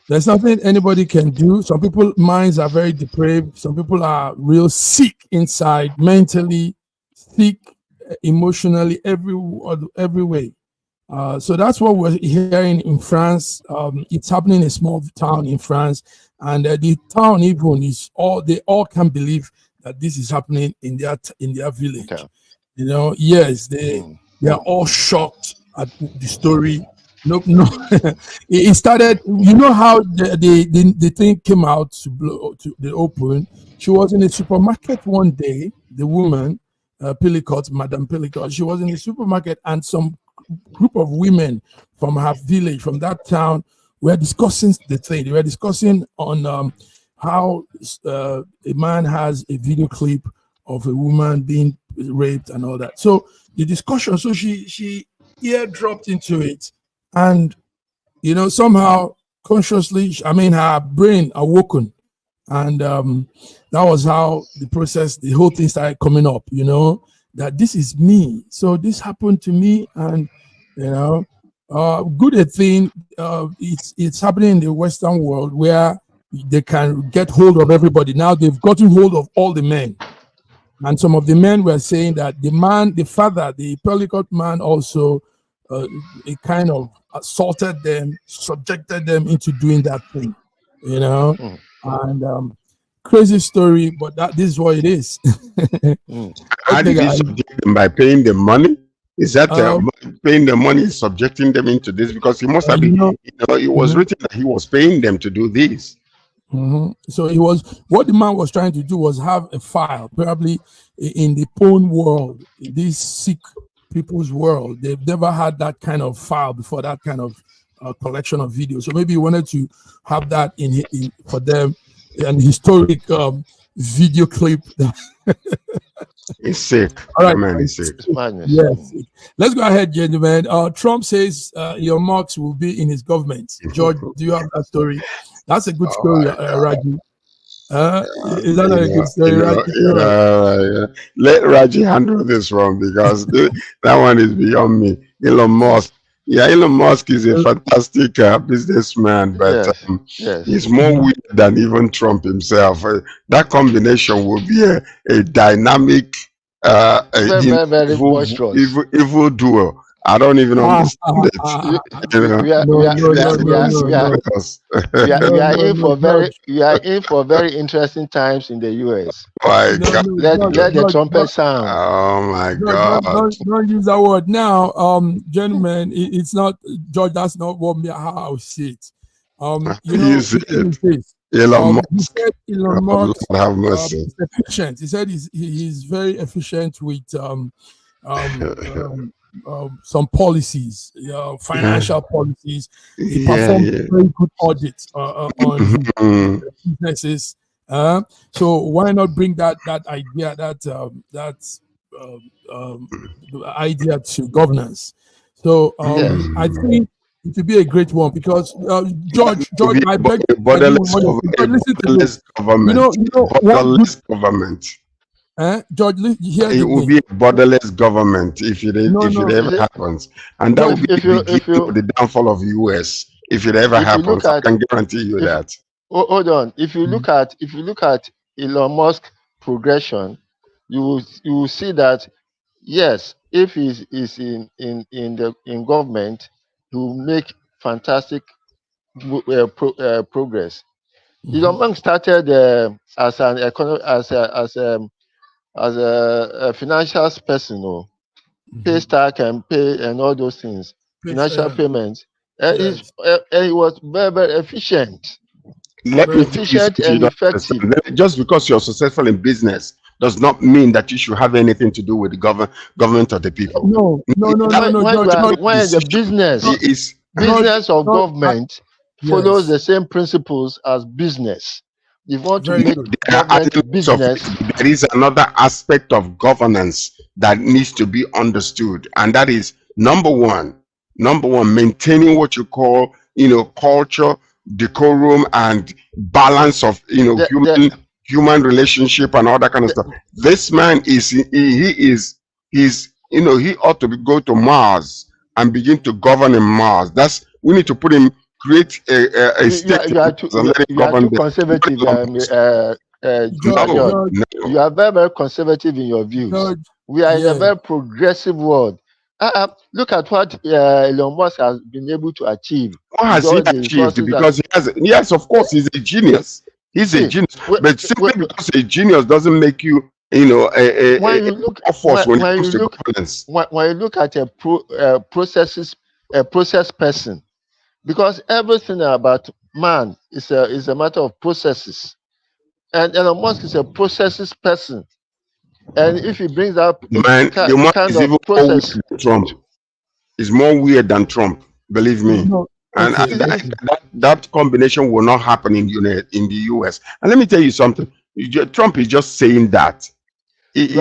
[SPEAKER 2] there's nothing anybody can do. Some people's minds are very depraved. Some people are real sick inside, mentally sick, emotionally, every way. So that's what we're hearing in France. It's happening in a small town in France, and the town even they all can't believe that this is happening in their village. Okay. Yes, they are all shocked at the story. No, it started. You know how the thing came out to the open. She was in a supermarket one day. The woman, Pelicot, Madame Pelicot, she was in the supermarket, and some group of women from her village, from that town, were discussing the thing. They were discussing on how a man has a video clip of a woman being raped and all that. So the discussion, so she ear dropped into it, and somehow consciously, her brain awoken, and that was how the whole thing started coming up. That this is me. So this happened to me, and good thing. It's happening in the Western world where they can get hold of everybody. Now they've gotten hold of all the men, and some of the men were saying that the father, the Pelicot man, also it kind of assaulted them, subjected them into doing that thing, you know. And crazy story, but this is what it is.
[SPEAKER 4] How did he subject them? By paying them money? Is that paying the money is subjecting them into this? Because he must have been, it was written that he was paying them to do this.
[SPEAKER 2] So it was, what the man was trying to do was have a file, probably in the porn world, in this sick people's world. They've never had that kind of file before, that kind of collection of videos. So maybe he wanted to have that in for them, an historic video clip.
[SPEAKER 4] It's sick.
[SPEAKER 2] All right,
[SPEAKER 4] man, it's sick.
[SPEAKER 2] Yes. Let's go ahead, gentlemen. Trump says Elon Musk will be in his government. George, do you have that story? That's a good story, Raji. Is that a good story, Raji?
[SPEAKER 4] Let Raji handle this one, because that one is beyond me. Elon Musk. Yeah, Elon Musk is a fantastic businessman, but he's more weird than even Trump himself. That combination will be a dynamic, evil duo. I don't even understand it.
[SPEAKER 3] We are in for very interesting times in the US.
[SPEAKER 4] My God.
[SPEAKER 3] Let the trumpet sound.
[SPEAKER 4] Oh my God!
[SPEAKER 2] Don't use that word now, gentlemen. It's not, George. That's not how I would say it.
[SPEAKER 4] Elon Musk.
[SPEAKER 2] He said Elon Musk
[SPEAKER 4] have mercy.
[SPEAKER 2] is efficient. He said he's very efficient with some policies, financial policies. He performed very good audits on businesses. So why not bring that idea, idea to governance? So I think it would be a great one, because George, I beg you, listen to this.
[SPEAKER 4] Borderless government.
[SPEAKER 2] George,
[SPEAKER 4] it will be a borderless government if it ever happens, and that will be the downfall of the US if it ever happens. I can guarantee you that.
[SPEAKER 3] Hold on. If you look at Elon Musk progression, you will see that yes, if he is in government, he will make fantastic progress. Elon Musk started as a financial person, pay stack and pay and all those things, financial payments, and he was very, very efficient. Efficient and effective.
[SPEAKER 4] Just because you're successful in business does not mean that you should have anything to do with the government or the people.
[SPEAKER 2] No.
[SPEAKER 3] When the business of government follows the same principles as business. You want to make government business.
[SPEAKER 4] There is another aspect of governance that needs to be understood, and that is number one, maintaining what you call, culture, decorum, and balance of, human relationship and all that kind of stuff. This man he ought to go to Mars and begin to govern in Mars. We need to put him. Create a state.
[SPEAKER 3] You are too conservative. You are very, very conservative in your views. We are in a very progressive world. Look at what Elon Musk has been able to achieve.
[SPEAKER 4] What has he achieved? Because he has, yes, of course, he's a genius. He's a genius. But simply because a genius doesn't make you, a force when it comes to governance.
[SPEAKER 3] When you look at a process person, because everything about man is a matter of processes, and Elon Musk is a processes person. And if he brings up
[SPEAKER 4] Trump is more weird than Trump, believe me. And that combination will not happen in the US. And let me tell you something. Trump is just saying that. If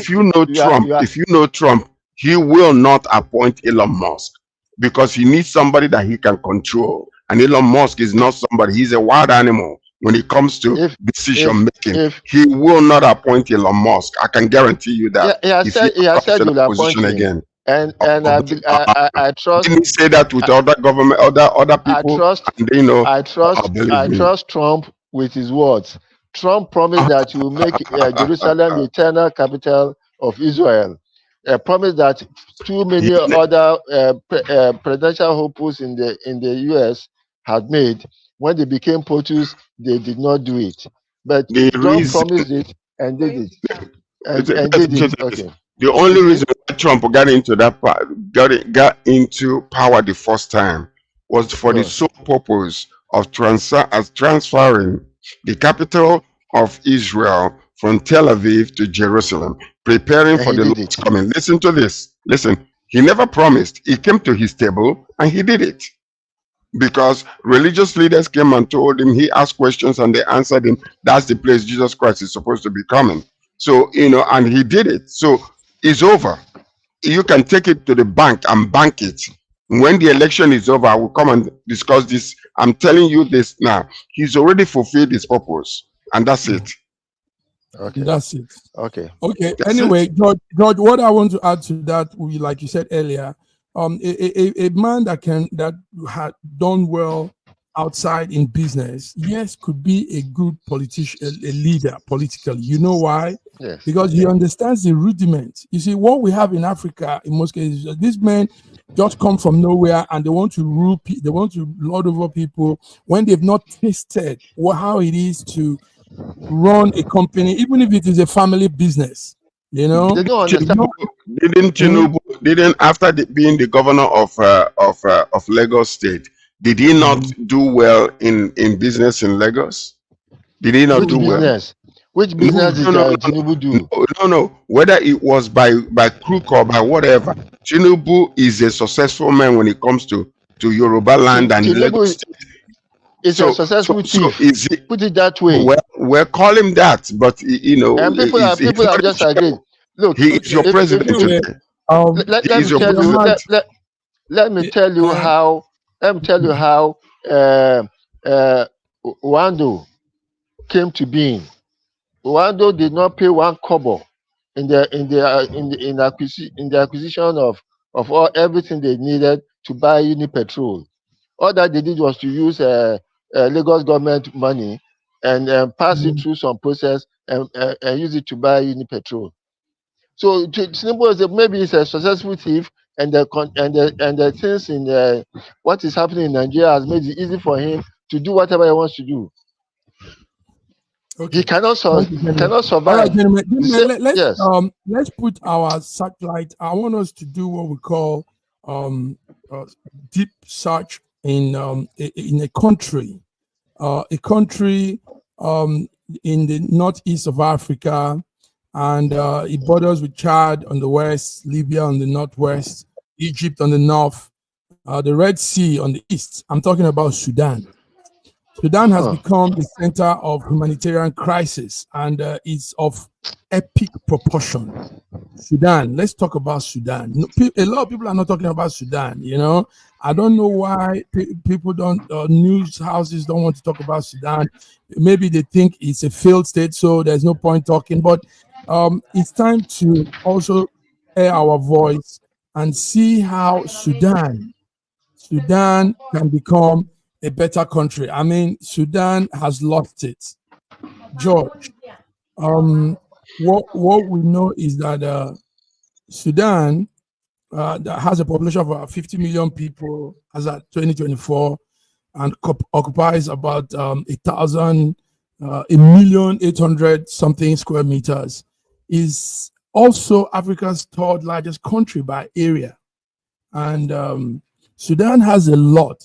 [SPEAKER 4] you know Trump, he will not appoint Elon Musk, because he needs somebody that he can control. And Elon Musk is not somebody. He's a wild animal when it comes to decision making. He will not appoint Elon Musk. I can guarantee you that.
[SPEAKER 3] He has said he'll appoint him again. And I trust.
[SPEAKER 4] Didn't he say that with other government, other people?
[SPEAKER 3] I trust Trump with his words. Trump promised that he will make Jerusalem the eternal capital of Israel. promise that too many other presidential hopefuls in the US had made. When they became POTUs, they did not do it. But Trump promised it and did it. And did it. Okay.
[SPEAKER 4] The only reason Trump got into that got into power the first time was for the sole purpose of transferring the capital of Israel from Tel Aviv to Jerusalem, preparing for the Lord's coming. Listen to this. Listen, he never promised. He came to his table and he did it. Because religious leaders came and told him, he asked questions and they answered him. That's the place Jesus Christ is supposed to be coming. So, and he did it. So it's over. You can take it to the bank and bank it. When the election is over, I will come and discuss this. I'm telling you this now. He's already fulfilled his purpose. And that's it.
[SPEAKER 3] Okay.
[SPEAKER 2] That's it.
[SPEAKER 3] Okay.
[SPEAKER 2] Okay. Anyway, George, what I want to add to that, like you said earlier, a man that had done well outside in business, yes, could be a good politician, a leader politically. You know why?
[SPEAKER 3] Yes.
[SPEAKER 2] Because he understands the rudiment. You see, what we have in Africa in most cases, these men just come from nowhere and they want to rule. They want to lord over people when they've not tasted how it is to run a company, even if it is a family business. You know,
[SPEAKER 3] they don't understand.
[SPEAKER 4] Didn't after being the governor of Lagos State, did he not do well in business in Lagos? Did he not do
[SPEAKER 3] business?
[SPEAKER 4] well?
[SPEAKER 3] Which business did Tinubu do?
[SPEAKER 4] No. Whether it was by crook or by whatever, Tinubu is a successful man when it comes to Yoruba land and
[SPEAKER 3] Tinubu
[SPEAKER 4] Lagos State.
[SPEAKER 3] It's a successful thief. Put it that way.
[SPEAKER 4] We'll call him that, but
[SPEAKER 3] and people have just agreed. Look,
[SPEAKER 4] he is your president today.
[SPEAKER 3] Let me tell you how. Wando came to being. Wando did not pay one kobo in the acquisition of everything they needed to buy Unipetrol. All that they did was to use Lagos government money and pass it through some process and use it to buy Unipetrol. So Tinubu is maybe he's a successful thief, and the things in what is happening in Nigeria has made it easy for him to do whatever he wants to do. Okay. He cannot survive.
[SPEAKER 2] All right, gentlemen, let's put our satellite. I want us to do what we call deep search in a country in the northeast of Africa, and it borders with Chad on the west, Libya on the northwest, Egypt on the north, the Red Sea on the east. I'm talking about Sudan. Sudan has become the center of humanitarian crisis and is of epic proportion. Sudan, let's talk about Sudan. A lot of people are not talking about Sudan, I don't know why people news houses don't want to talk about Sudan. Maybe they think it's a failed state, so there's no point talking, but it's time to also air our voice and see how Sudan can become a better country. I mean, Sudan has lost it. George, what we know is that Sudan that has a population of about 50 million people as at 2024 and occupies about 1,800,000 something square meters, is also Africa's third largest country by area. And Sudan has a lot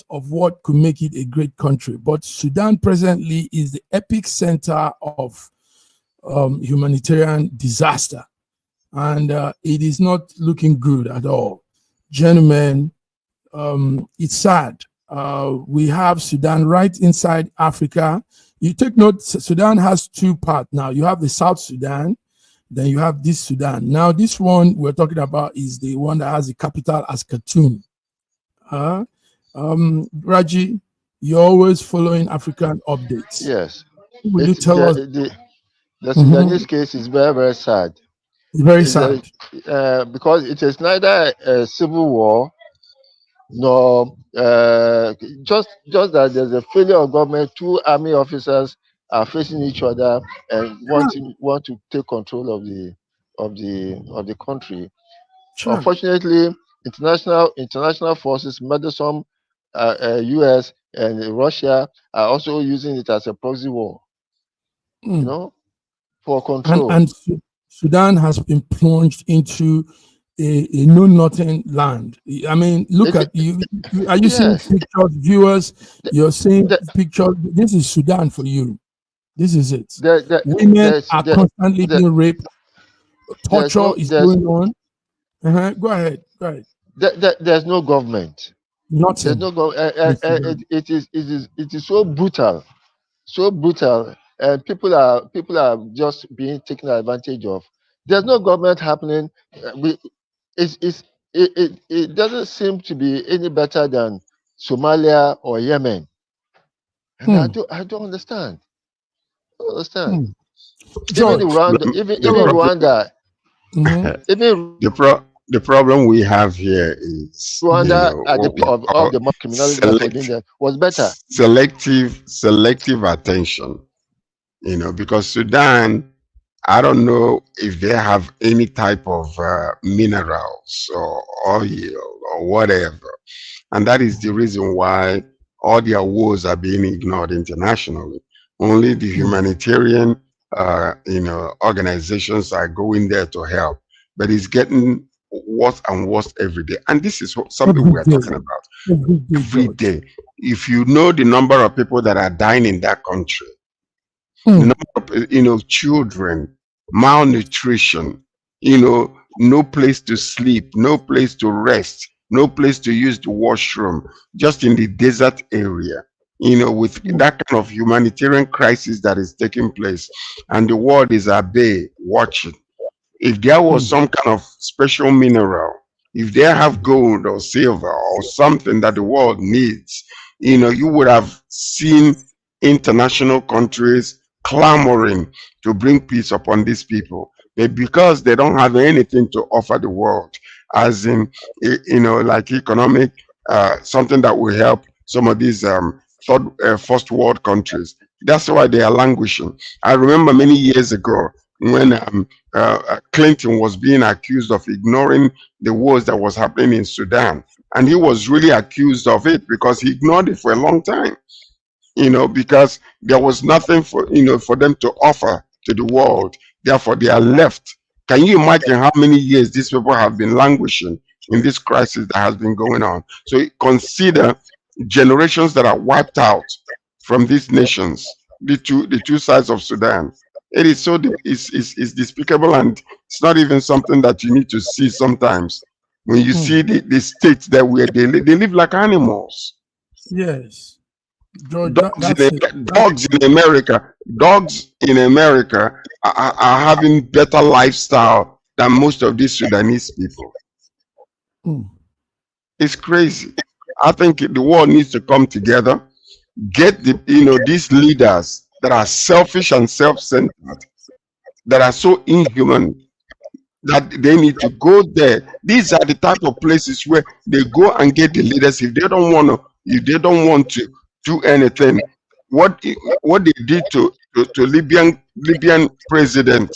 [SPEAKER 2] of what could make it a great country, but Sudan presently is the epic center of humanitarian disaster, and it is not looking good at all. Gentlemen, it's sad. We have Sudan right inside Africa. You take note, Sudan has two parts now. You have the South Sudan, then you have this Sudan. Now, this one we're talking about is the one that has the capital as Khartoum. Raji, you're always following African updates.
[SPEAKER 3] Yes.
[SPEAKER 2] Will you tell us?
[SPEAKER 3] The Sudanese case is very, very sad.
[SPEAKER 2] Very sad.
[SPEAKER 3] Because it is neither a civil war nor just that there's a failure of government. Two army officers are facing each other and want to take control the country.
[SPEAKER 2] Sure.
[SPEAKER 3] Unfortunately, international forces, some U.S. and Russia are also using it as a proxy war. You know, for control.
[SPEAKER 2] And Sudan has been plunged into a know-nothing land. I mean, look at you. Are you seeing pictures, viewers? You're seeing pictures. This is Sudan for you. This is it. Women are constantly being raped. Torture is going on. Go ahead.
[SPEAKER 3] There's no government.
[SPEAKER 2] Nothing.
[SPEAKER 3] There's no it is so brutal, and people are just being taken advantage of. There's no government happening. It doesn't seem to be any better than Somalia or Yemen, and I don't understand.
[SPEAKER 2] George,
[SPEAKER 3] even Rwanda.
[SPEAKER 4] The problem we have here is
[SPEAKER 3] Rwanda at the peak of the criminality was better.
[SPEAKER 4] Selective attention, because Sudan, I don't know if they have any type of minerals or oil or whatever, and that is the reason why all their wars are being ignored internationally. Only the humanitarian organizations are going there to help, but it's getting worse and worse every day. And this is something we are talking about every day. If you know the number of people that are dying in that country, the number of children, malnutrition, no place to sleep, no place to rest, no place to use the washroom, just in the desert area, with that kind of humanitarian crisis that is taking place, and the world is at bay watching. If there was some kind of special mineral, if they have gold or silver or something that the world needs, you would have seen international countries clamoring to bring peace upon these people. But because they don't have anything to offer the world, as in, like economic, something that will help some of these first world countries, that's why they are languishing. I remember many years ago when Clinton was being accused of ignoring the wars that was happening in Sudan. And he was really accused of it because he ignored it for a long time, because there was nothing for them to offer to the world. Therefore, they are left. Can you imagine how many years these people have been languishing in this crisis that has been going on? So consider generations that are wiped out from these nations, the two sides of Sudan. It is so it's despicable, and it's not even something that you need to see sometimes. When you see the states that they live like animals.
[SPEAKER 2] Yes. George,
[SPEAKER 4] dogs in America are having better lifestyle than most of these Sudanese people. It's crazy. I think the world needs to come together, get these leaders that are selfish and self-centered, that are so inhuman, that they need to go there. These are the type of places where they go and get the leaders. If they don't want to do anything, what they did to Libyan president,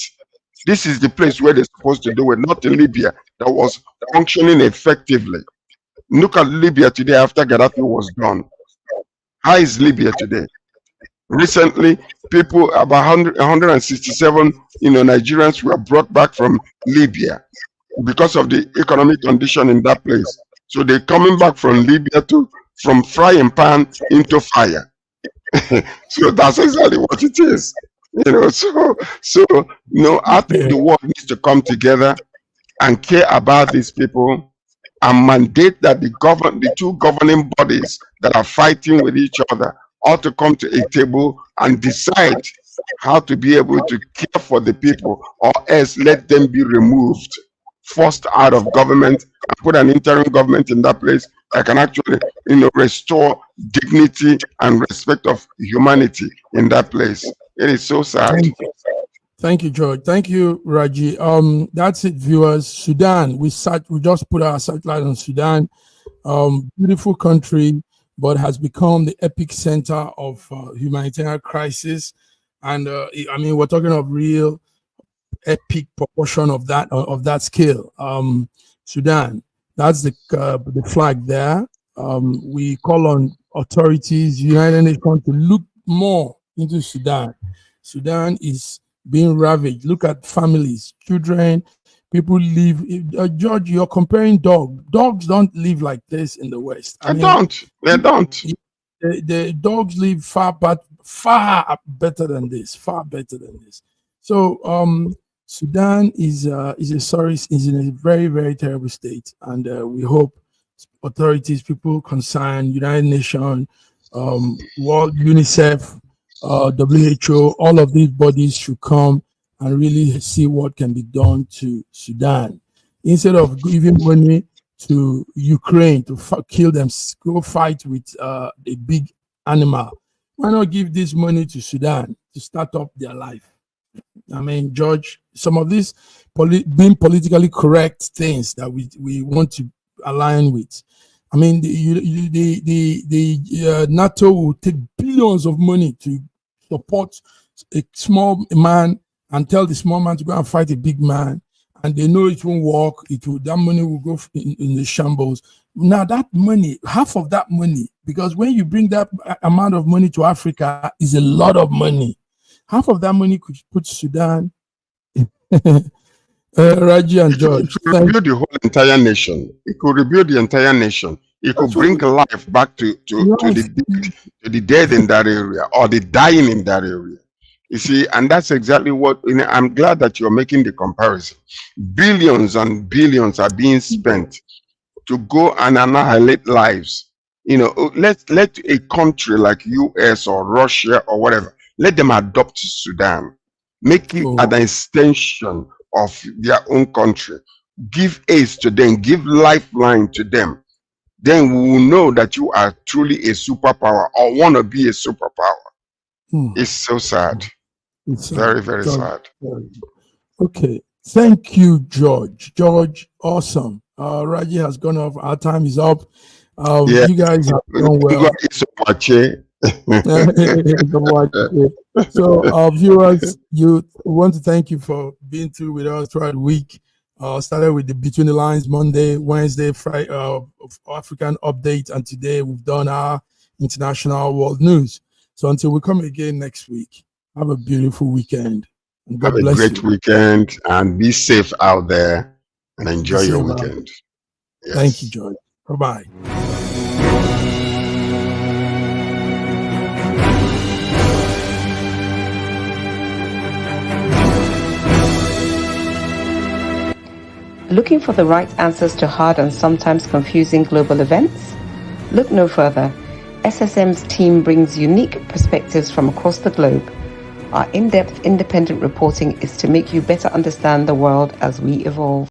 [SPEAKER 4] this is the place where they're supposed to do it, not in Libya that was functioning effectively. Look at Libya today after Gaddafi was gone. How is Libya today? Recently, people, about 167 Nigerians were brought back from Libya because of the economic condition in that place. So they're coming back from Libya from frying pan into fire. So that's exactly what it is. I think the world needs to come together and care about these people and mandate that the two governing bodies that are fighting with each other ought to come to a table and decide how to be able to care for the people, or else let them be removed, forced out of government, and put an interim government in that place that can actually, restore dignity and respect of humanity in that place. It is so sad.
[SPEAKER 2] Thank you, George. Thank you, Raji. That's it, viewers. Sudan. We just put our satellite on Sudan. Beautiful country, but has become the epic center of humanitarian crisis. And we're talking of real epic proportion of that scale. Sudan, that's the flag there. We call on authorities, United Nations, to look more into Sudan. Sudan is being ravaged. Look at families, children, people live. George, you're comparing dogs don't live like this in the West.
[SPEAKER 4] They don't.
[SPEAKER 2] The dogs live far better than this. So Sudan is in a very, very terrible state, and we hope authorities, people concerned, United Nations, World UNICEF, WHO, all of these bodies should come and really see what can be done to Sudan. Instead of giving money to Ukraine to kill them, go fight with a big animal, why not give this money to Sudan to start up their life? I mean, George, some of these being politically correct things that we want to align with. I mean, the NATO will take billions of money to support a small man and tell the small man to go and fight a big man, and they know it won't work. That money will go in the shambles. Now that money, half of that money, because when you bring that amount of money to Africa, is a lot of money. Half of that money could put Sudan. Raji and George.
[SPEAKER 4] It could rebuild the whole entire nation. It could rebuild the entire nation. It could bring life back to the dead in that area, or the dying in that area. You see, and that's exactly what, I'm glad that you're making the comparison. Billions and billions are being spent to go and annihilate lives. Let a country like US or Russia or whatever, let them adopt Sudan. Make it an extension of their own country. Give aid to them, give lifeline to them. Then we will know that you are truly a superpower or want to be a superpower. It's so sad. It's very, very sad.
[SPEAKER 2] Okay. Thank you, George. George, awesome. Raji has gone off. Our time is up. You guys have done well. So, viewers, you want to thank you for being through with us throughout the week. Started with the Between the Lines Monday, Wednesday, Friday, African update, and today we've done our international world news. So until we come again next week, have a beautiful weekend. And God bless you.
[SPEAKER 4] Have a great weekend and be safe out there and enjoy your weekend.
[SPEAKER 2] Yes. Thank you, George. Bye-bye.
[SPEAKER 1] Looking for the right answers to hard and sometimes confusing global events? Look no further. SSM's team brings unique perspectives from across the globe. Our in-depth independent reporting is to make you better understand the world as we evolve.